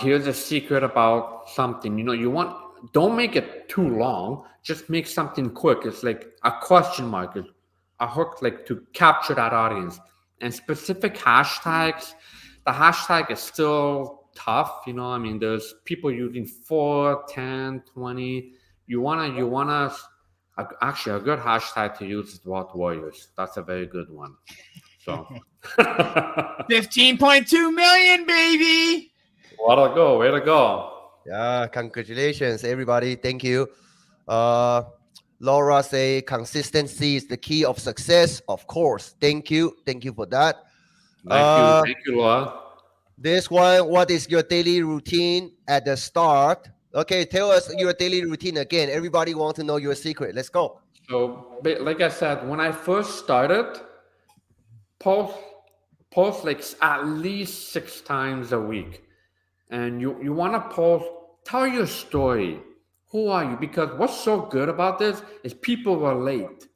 [SPEAKER 3] here's a secret about something. You want, don't make it too long. Just make something quick. It's like a question mark, a hook, like to capture that audience. And specific hashtags, the hashtag is still tough. I mean, there's people using 4, 10, 20. Actually, a good hashtag to use is Wealth Warriors. That's a very good one. So
[SPEAKER 2] 15.2 million, baby.
[SPEAKER 3] Way to go, way to go.
[SPEAKER 1] Yeah, congratulations, everybody. Thank you. Laura say consistency is the key of success. Of course. Thank you. Thank you for that.
[SPEAKER 3] Thank you, Laura.
[SPEAKER 1] This one, what is your daily routine at the start? Okay, tell us your daily routine again. Everybody want to know your secret. Let's go.
[SPEAKER 3] So, like I said, when I first started, post like at least 6 times a week. And you want to post, tell your story. Who are you? Because what's so good about this is people relate.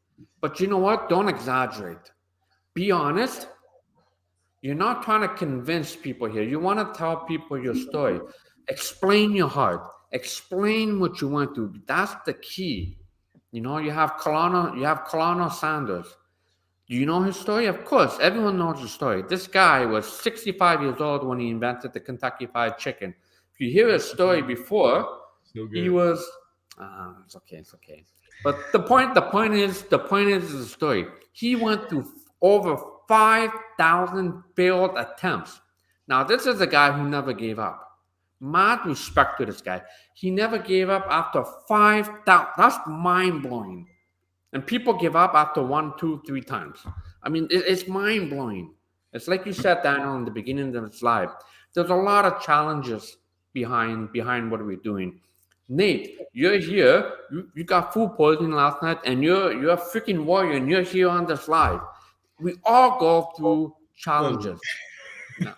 [SPEAKER 3] But you know what? Don't exaggerate. Be honest. You're not trying to convince people here. You want to tell people your story. Explain your heart. Explain what you went through. That's the key. You have Colonel Sanders. Do you know his story? Of course, everyone knows his story. This guy was 65 years old when he invented the Kentucky Fried Chicken. If you hear his story before, he was. It's okay. But the point is the story. He went through over 5,000 failed attempts. Now, this is a guy who never gave up. Mad respect to this guy. He never gave up after 5,000. That's mind blowing. And people give up after 1, 2, 3 times. I mean, it's mind blowing. It's like you said, Daniel, in the beginning of this live. There's a lot of challenges behind what we're doing. Nate, you're here. You got food poisoning last night, and you're a freaking warrior, and you're here on this live. We all go through challenges.
[SPEAKER 2] I'm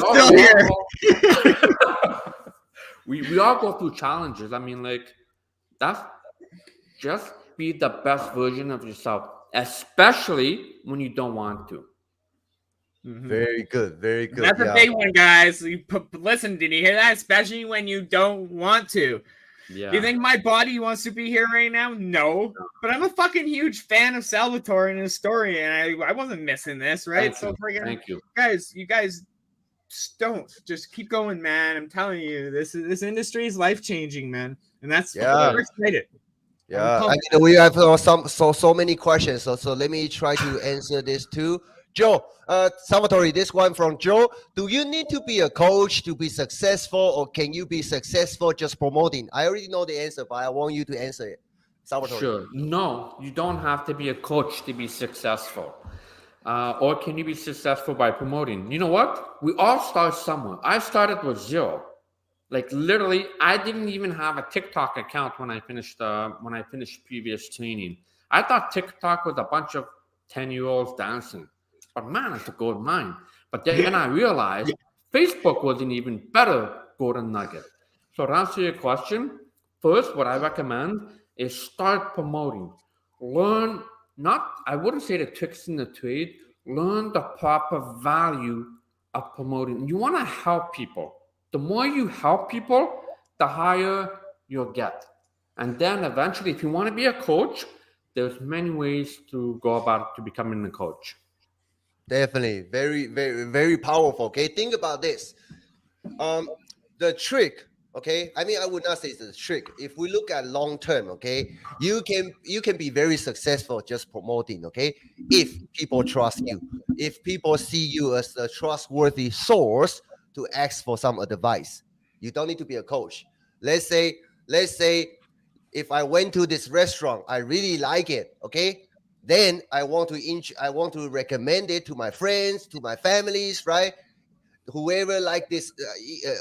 [SPEAKER 2] still here.
[SPEAKER 3] We all go through challenges. I mean, like, that's just be the best version of yourself, especially when you don't want to.
[SPEAKER 2] Mm-hmm.
[SPEAKER 1] Very good. Very good.
[SPEAKER 2] That's a big one, guys. Listen, did you hear that? Especially when you don't want to.
[SPEAKER 3] Yeah.
[SPEAKER 2] Do you think my body wants to be here right now? No. But I'm a fucking huge fan of Salvatore and his story, and I wasn't missing this, right?
[SPEAKER 3] Thank you.
[SPEAKER 2] You guys don't. Just keep going, man. I'm telling you, this industry is life-changing, man. And that's we're excited.
[SPEAKER 1] Yeah. I mean, we have so many questions. So let me try to answer this too. Joe, Salvatore, this one from Joe. Do you need to be a coach to be successful, or can you be successful just promoting? I already know the answer, but I want you to answer it. Salvatore.
[SPEAKER 3] Sure. No, you don't have to be a coach to be successful. Or can you be successful by promoting? You know what? We all start somewhere. I started with 0. Like literally, I didn't even have a TikTok account when I finished previous training. I thought TikTok was a bunch of 10-year-olds dancing. But man, it's a gold mine. But then I realized Facebook was an even better golden nugget. So to answer your question, first, what I recommend is start promoting. Learn, I wouldn't say the tricks in the trade, learn the proper value of promoting. You want to help people. The more you help people, the higher you'll get. And then eventually, if you want to be a coach, there's many ways to go about to becoming a coach.
[SPEAKER 1] Definitely. Very, very, very powerful. Okay. Think about this. The trick. Okay. I mean, I would not say it's a trick. If we look at long term, okay, you can be very successful just promoting, okay, if people trust you, if people see you as a trustworthy source to ask for some advice. You don't need to be a coach. Let's say if I went to this restaurant, I really like it, okay? Then I want to recommend it to my friends, to my families, right? Whoever like this,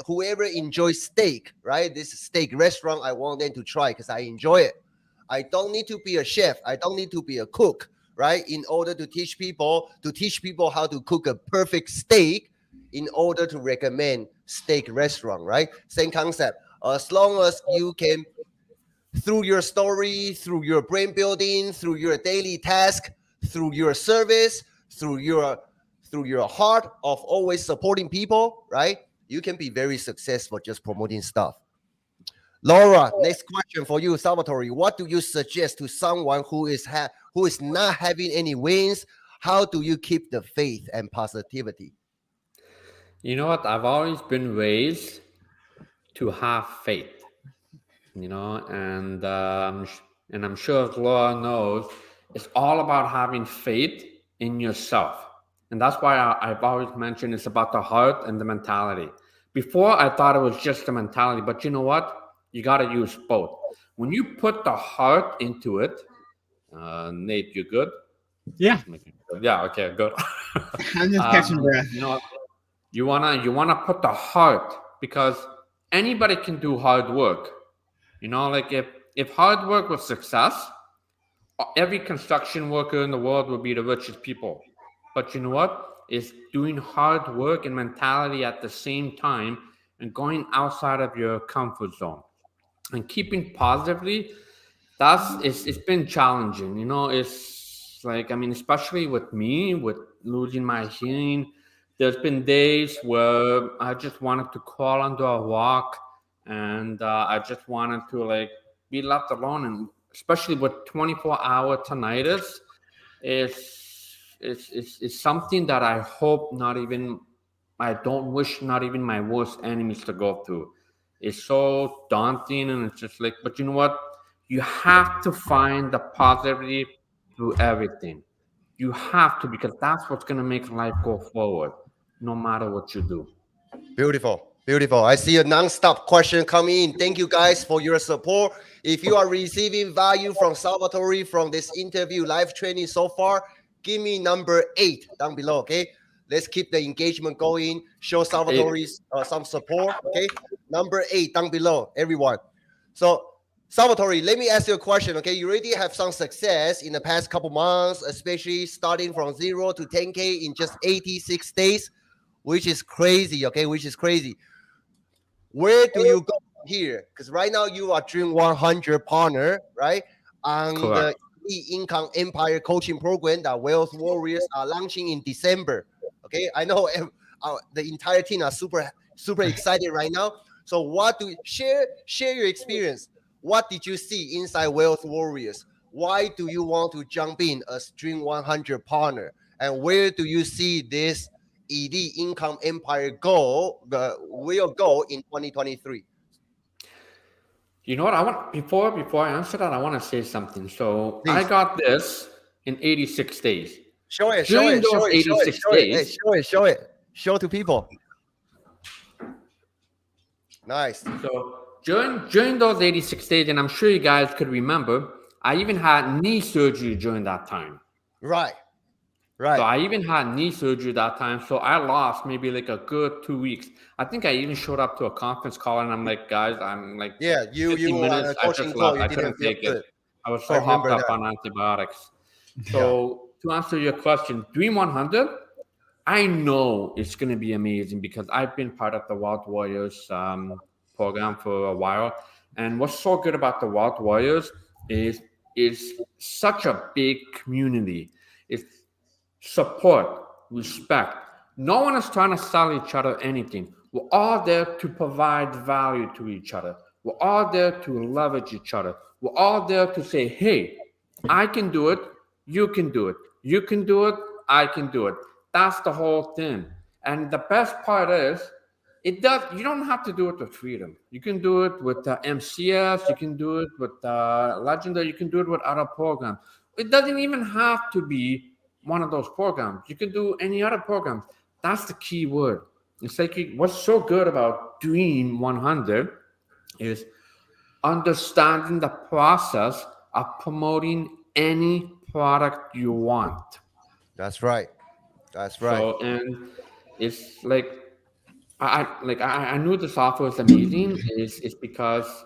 [SPEAKER 1] whoever enjoys steak, right? This steak restaurant, I want them to try because I enjoy it. I don't need to be a chef. I don't need to be a cook, right? In order to teach people how to cook a perfect steak, in order to recommend steak restaurant, right? Same concept. As long as you can, through your story, through your brain building, through your daily task, through your service, through your heart of always supporting people, right? You can be very successful just promoting stuff. Laura, next question for you, Salvatore. What do you suggest to someone who is not having any wins? How do you keep the faith and positivity?
[SPEAKER 3] You know what? I've always been raised to have faith, you know, and I'm sure as Laura knows, it's all about having faith in yourself. And that's why I've always mentioned it's about the heart and the mentality. Before, I thought it was just the mentality, but you know what? You got to use both. When you put the heart into it, Nate, you good?
[SPEAKER 2] Yeah.
[SPEAKER 3] Yeah. Okay. Good.
[SPEAKER 2] I'm just catching breath.
[SPEAKER 3] You know, you wanna put the heart, because anybody can do hard work. You know, like if hard work was success, every construction worker in the world would be the richest people. But you know what? It's doing hard work and mentality at the same time and going outside of your comfort zone and keeping positively. It's been challenging. You know, it's like, I mean, especially with me, with losing my hearing, there's been days where I just wanted to crawl under a rock, and I just wanted to like be left alone. And especially with 24-hour tinnitus, it's something that I don't wish not even my worst enemies to go through. It's so daunting, and it's just like, but you know what? You have to find the positivity through everything. You have to, because that's what's going to make life go forward, no matter what you do.
[SPEAKER 1] Beautiful. Beautiful. I see a non-stop question coming in. Thank you guys for your support. If you are receiving value from Salvatore from this interview live training so far, give me number 8 down below, okay? Let's keep the engagement going. Show Salvatore some support, okay? Number 8 down below, everyone. So, Salvatore, let me ask you a question, okay? You already have some success in the past couple months, especially starting from 0 to 10K in just 86 days, which is crazy, okay? Which is crazy. Where do you go from here? Because right now you are Dream 100 partner, right? On
[SPEAKER 3] Correct.
[SPEAKER 1] the Income Empire coaching program that Wealth Warriors are launching in December. Okay, I know the entire team are super excited right now. So what do you share your experience? What did you see inside Wealth Warriors? Why do you want to jump in as Dream 100 partner? And where do you see this ED Income Empire will go in 2023?
[SPEAKER 3] You know what? Before I answer that, I want to say something. So
[SPEAKER 1] Please.
[SPEAKER 3] I got this in 86 days.
[SPEAKER 1] Show it.
[SPEAKER 3] During those
[SPEAKER 1] Show
[SPEAKER 3] 86
[SPEAKER 1] it.
[SPEAKER 3] days,
[SPEAKER 1] Hey, show it. Show to people. Nice.
[SPEAKER 3] So during those 86 days, and I'm sure you guys could remember, I even had knee surgery during that time.
[SPEAKER 1] Right.
[SPEAKER 3] So I even had knee surgery that time. So I lost maybe like a good 2 weeks. I think I even showed up to a conference call, and I'm like, guys, I'm like,
[SPEAKER 1] yeah, you were on a coaching call.
[SPEAKER 3] I couldn't take
[SPEAKER 1] good.
[SPEAKER 3] it. I was so hopped up on antibiotics. So to answer your question, Dream 100, I know it's going to be amazing because I've been part of the Wealth Warriors program for a while. And what's so good about the Wealth Warriors is such a big community. It's support, respect. No one is trying to sell each other anything. We're all there to provide value to each other. We're all there to leverage each other. We're all there to say, hey, I can do it. You can do it. You can do it. I can do it. That's the whole thing. And the best part is, you don't have to do it with Freedom. You can do it with MCS. You can do it with Legendary. You can do it with other programs. It doesn't even have to be one of those programs. You can do any other program. That's the key word. It's like what's so good about Dream 100 is understanding the process of promoting any product you want.
[SPEAKER 1] That's right. That's right.
[SPEAKER 3] So, and it's like I knew the software was amazing. Is because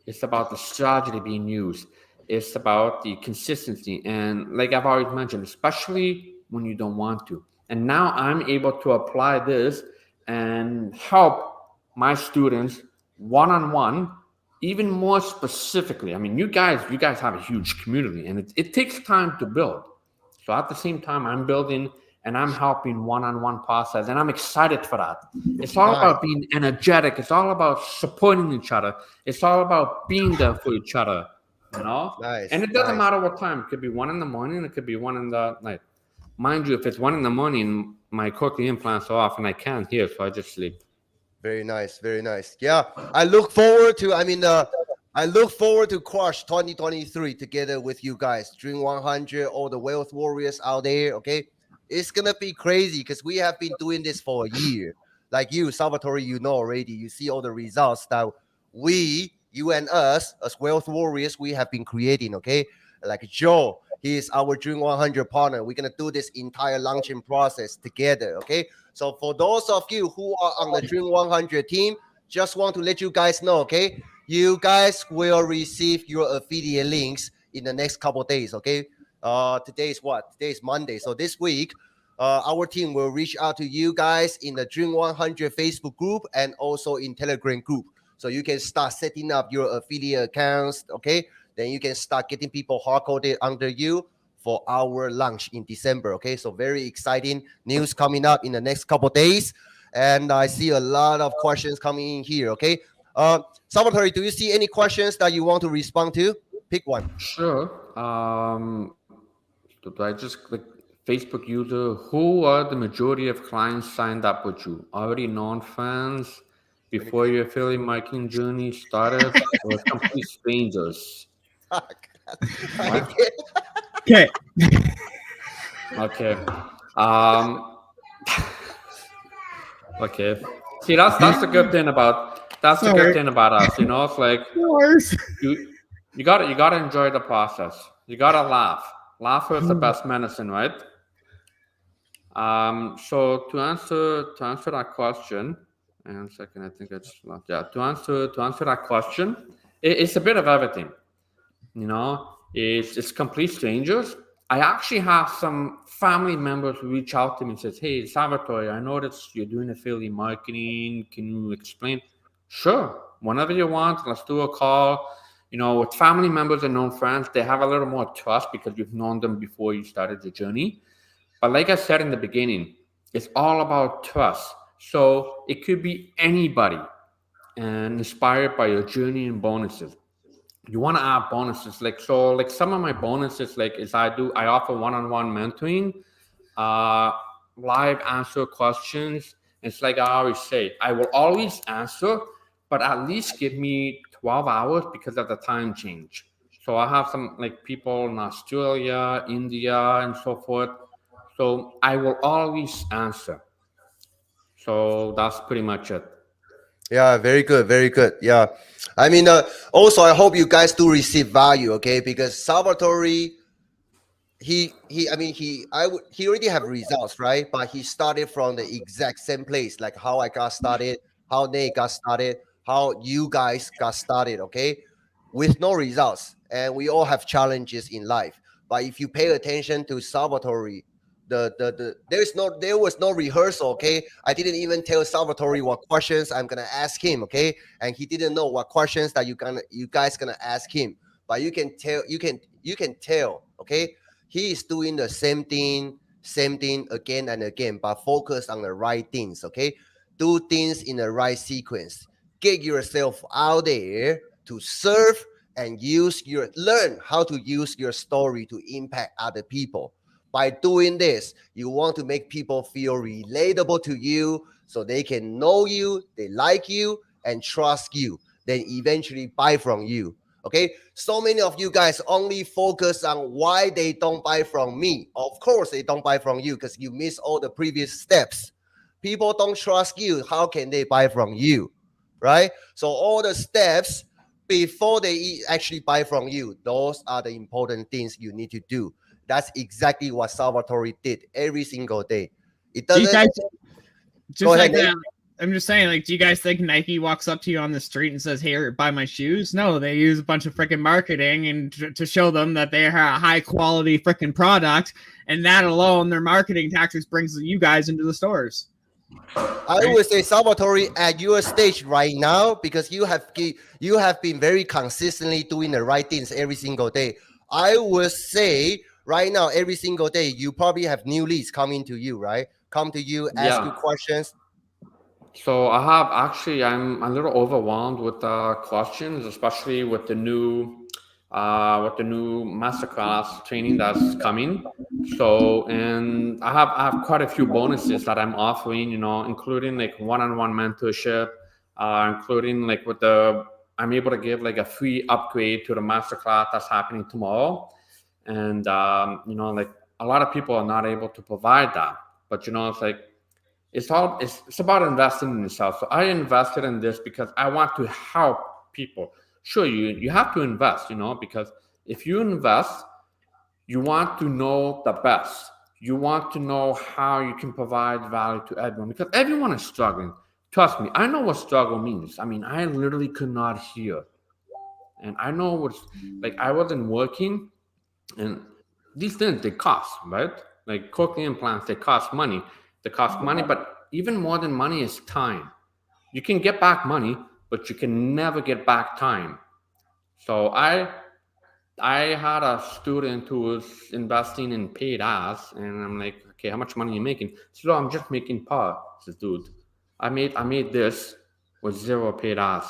[SPEAKER 3] it's about the strategy being used. It's about the consistency, and like I've always mentioned, especially when you don't want to. And now I'm able to apply this and help my students one on one, even more specifically. I mean, you guys have a huge community, and it takes time to build. So at the same time, I'm building and I'm helping one-on-one process, and I'm excited for that. It's all
[SPEAKER 1] Nice.
[SPEAKER 3] about being energetic. It's all about supporting each other. It's all about being there for each other, you know. And
[SPEAKER 1] Nice.
[SPEAKER 3] it doesn't
[SPEAKER 1] Nice.
[SPEAKER 3] matter what time. It could be 1 in the morning. It could be 1 in the night. Mind you, if it's 1 in the morning, my cochlear implants are off and I can't hear, so I just sleep.
[SPEAKER 1] Very nice. Very nice. Yeah. I look forward to, I look forward to Crush 2023 together with you guys. Dream 100, all the wealth warriors out there. Okay. It's going to be crazy because we have been doing this for a year. Like you, Salvatore, you know already. You see all the results that you and us, as wealth warriors, we have been creating. Okay. Like Joe, he is our Dream 100 partner. We're going to do this entire launching process together. Okay. So for those of you who are on the Dream 100 team, just want to let you guys know, okay? You guys will receive your affiliate links in the next couple of days, okay? Today is what? Today is Monday. So this week, our team will reach out to you guys in the Dream 100 Facebook group and also in Telegram group. So you can start setting up your affiliate accounts, okay? Then you can start getting people hard-coded under you for our launch in December. Okay, so very exciting news coming up in the next couple of days, and I see a lot of questions coming in here. Okay, Salvatore, do you see any questions that you want to respond to? Pick one.
[SPEAKER 3] Sure. Do I just click Facebook user? Who are the majority of clients signed up with you? Already known fans before your affiliate marketing journey started, or complete strangers? What?
[SPEAKER 2] Okay.
[SPEAKER 3] Okay. Um. Okay. See, that's the good thing about the good thing about us. You know, it's like you gotta enjoy the process. You gotta laugh. Laughter is the best medicine, right? So to answer that question, and second, I think I just lost. Yeah, to answer that question, it's a bit of everything. You know, it's complete strangers. I actually have some family members who reach out to me and says, "Hey, Salvatore, I noticed you're doing affiliate marketing. Can you explain?" Sure, whenever you want, let's do a call. You know, with family members and known friends, they have a little more trust because you've known them before you started the journey. But like I said in the beginning, it's all about trust. So it could be anybody and inspired by your journey and bonuses. You want to add bonuses, like some of my bonuses, like is I offer one-on-one mentoring, uh live answer questions. It's like I always say, I will always answer, but at least give me 12 hours because of the time change. So I have some like people in Australia, India, and so forth, so I will always answer. So that's pretty much it.
[SPEAKER 1] Yeah, very good, very good. Yeah, also I hope you guys do receive value, okay? Because Salvatore, he already have results, right? But he started from the exact same place, like how I got started, how Nate got started, how you guys got started, okay? With no results, and we all have challenges in life. But if you pay attention to Salvatore, there was no rehearsal, okay? I didn't even tell Salvatore what questions I'm gonna ask him, okay? And he didn't know what questions that you guys gonna ask him. But you can tell, okay? He is doing the same thing again and again, but focus on the right things, okay? Do things in the right sequence. Get yourself out there to serve and learn how to use your story to impact other people. By doing this, you want to make people feel relatable to you so they can know you, they like you, and trust you, then eventually buy from you. Okay, so many of you guys only focus on why they don't buy from me. Of course, they don't buy from you because you miss all the previous steps. People don't trust you. How can they buy from you? Right? So all the steps before they actually buy from you, those are the important things you need to do. That's exactly what Salvatore did every single day. It
[SPEAKER 2] Do you
[SPEAKER 1] doesn't.
[SPEAKER 2] guys
[SPEAKER 1] Go
[SPEAKER 2] just
[SPEAKER 1] ahead,
[SPEAKER 2] like
[SPEAKER 1] Nate.
[SPEAKER 2] that? I'm just saying, like, do you guys think Nike walks up to you on the street and says, "Here, buy my shoes"? No, they use a bunch of freaking marketing and to show them that they are a high quality freaking product, and that alone, their marketing tactics brings you guys into the stores.
[SPEAKER 1] I would say Salvatore at your stage right now, because you have been very consistently doing the right things every single day. I would say right now, every single day, you probably have new leads coming to you, right? Come to you, ask you questions.
[SPEAKER 3] So I'm a little overwhelmed with the questions, especially with the new masterclass training that's coming. So, and I have quite a few bonuses that I'm offering, including like one-on-one mentorship, including like I'm able to give like a free upgrade to the masterclass that's happening tomorrow. And, like a lot of people are not able to provide that, but it's like, it's about investing in yourself. So I invested in this because I want to help people. Sure, you have to invest, because if you invest, you want to know the best. You want to know how you can provide value to everyone, because everyone is struggling. Trust me, I know what struggle means. I mean, I literally could not hear. And I know what's like, I wasn't working, and these things, they cost, right? Like cochlear implants, they cost money. They cost money, but even more than money is time. You can get back money, but you can never get back time. So I had a student who was investing in paid ads, and I'm like, okay, how much money are you making? So I'm just making par. I said, dude, I made this with 0 paid ads.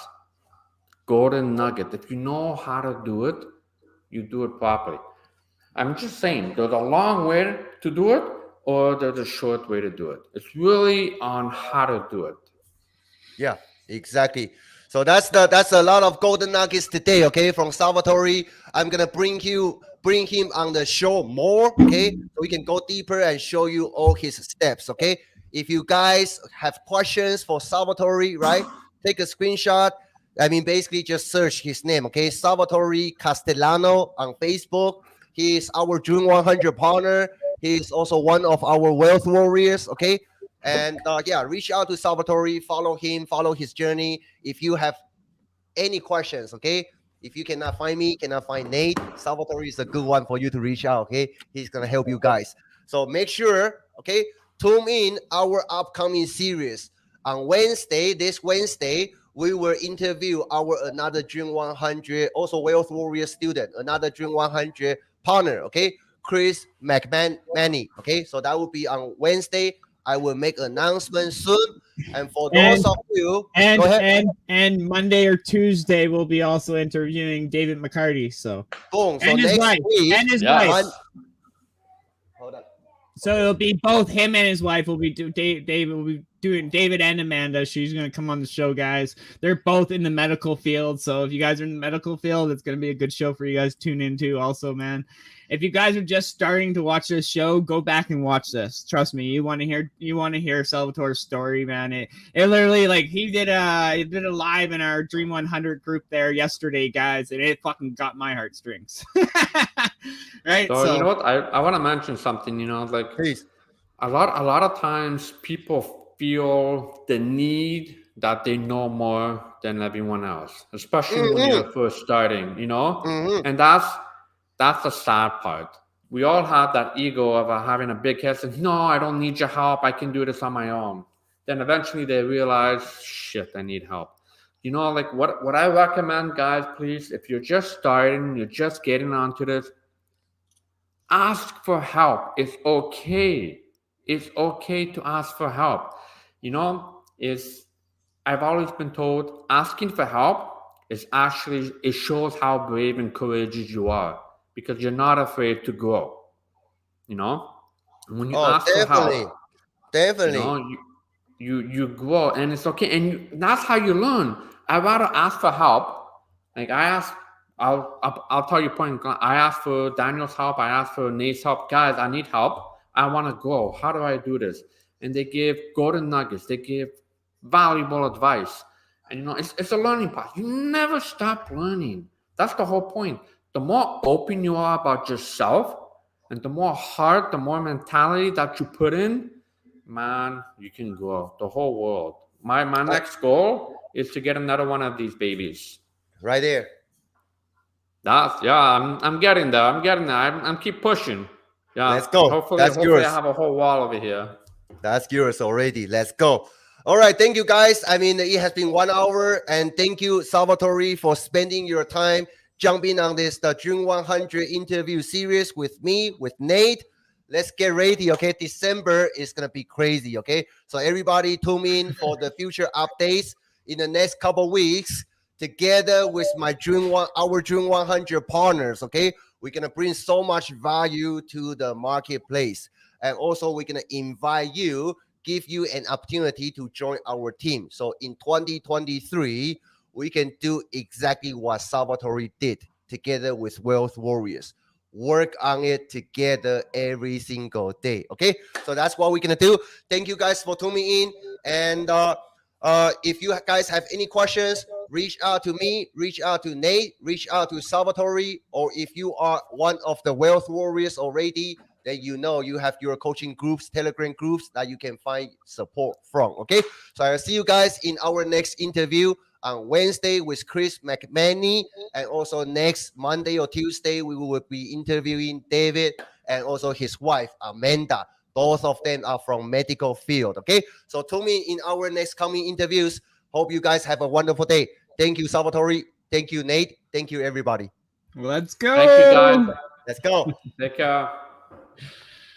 [SPEAKER 3] Golden nugget. If you know how to do it, you do it properly. I'm just saying, there's a long way to do it, or there's a short way to do it. It's really on how to do it.
[SPEAKER 1] Yeah, exactly. So that's a lot of golden nuggets today, okay, from Salvatore. I'm gonna bring him on the show more, okay, so we can go deeper and show you all his steps, okay. If you guys have questions for Salvatore, right, take a screenshot. I mean, basically just search his name, okay, Salvatore Castellano on Facebook. He is our June 100 partner. He is also one of our wealth warriors, okay. And yeah, reach out to Salvatore, follow him, follow his journey. If you have any questions, okay? If you cannot find me, cannot find Nate, Salvatore is a good one for you to reach out, okay? He's gonna help you guys. So make sure, okay, tune in our upcoming series on Wednesday. This Wednesday, we will interview our another June 100, also Wealth Warrior student, another June 100 partner, okay? Chris McManny, okay? So that will be on Wednesday. I will make an announcement soon. And for those of you, go ahead.
[SPEAKER 2] And Monday or Tuesday we'll be also interviewing David McCarty. So
[SPEAKER 1] Boom. So
[SPEAKER 2] and his
[SPEAKER 1] next
[SPEAKER 2] wife.
[SPEAKER 1] week,
[SPEAKER 2] And his wife.
[SPEAKER 1] Hold on.
[SPEAKER 2] So it'll be both him and his wife will be David will be doing David and Amanda. She's gonna come on the show, guys. They're both in the medical field, so if you guys are in the medical field, it's gonna be a good show for you guys to tune into. Also, man, if you guys are just starting to watch this show, go back and watch this. Trust me, you want to hear Salvatore's story, man. It literally, like, he did a live in our Dream 100 group there yesterday, guys, and it fucking got my heartstrings. Right?
[SPEAKER 3] So you know what? I want to mention something. Like,
[SPEAKER 1] Please.
[SPEAKER 3] a lot of times people feel the need that they know more than everyone else, especially when you're first starting. And that's the sad part. We all have that ego of having a big head and, no, I don't need your help. I can do this on my own. Then eventually they realize, shit, I need help. Like what I recommend, guys, please, if you're just starting, you're just getting onto this, ask for help. It's okay. It's okay to ask for help. I've always been told asking for help it shows how brave and courageous you are, because you're not afraid to grow. When you ask for help,
[SPEAKER 1] Definitely.
[SPEAKER 3] you grow, and it's okay, and that's how you learn. I'd rather ask for help. Like I'll tell you point blank. I asked for Daniel's help. I asked for Nate's help. Guys, I need help. I want to grow. How do I do this? And they give golden nuggets. They give valuable advice. And it's a learning path. You never stop learning. That's the whole point. The more open you are about yourself, and the more heart, the more mentality that you put in, man, you can grow the whole world. My next goal is to get another one of these babies.
[SPEAKER 1] Right there.
[SPEAKER 3] I'm getting there. I'm keep pushing. Yeah.
[SPEAKER 1] Let's go.
[SPEAKER 3] Hopefully
[SPEAKER 1] yours.
[SPEAKER 3] I have a whole wall over here.
[SPEAKER 1] That's yours already. Let's go. All right. Thank you, guys. I mean, it has been 1 hour. And thank you, Salvatore, for spending your time jumping on this the June 100 interview series with me, with Nate. Let's get ready, okay? December is going to be crazy, okay? So everybody tune in for the future updates in the next couple weeks together with our June 100 partners, okay? We're going to bring so much value to the marketplace. And also, we're going to invite you, give you an opportunity to join our team. So in 2023, we can do exactly what Salvatore did together with Wealth Warriors. Work on it together every single day, okay? So that's what we're going to do. Thank you guys for tuning in. And if you guys have any questions, reach out to me, reach out to Nate, reach out to Salvatore, or if you are one of the Wealth Warriors already, then you know you have your coaching groups, Telegram groups that you can find support from, okay? So I'll see you guys in our next interview on Wednesday with Chris McManey, and also next Monday or Tuesday, we will be interviewing David and also his wife, Amanda. Both of them are from medical field, okay? So tune in our next coming interviews. Hope you guys have a wonderful day. Thank you, Salvatore. Thank you, Nate. Thank you, everybody.
[SPEAKER 2] Let's go.
[SPEAKER 3] Thank you, guys.
[SPEAKER 1] Let's go.
[SPEAKER 3] Take care.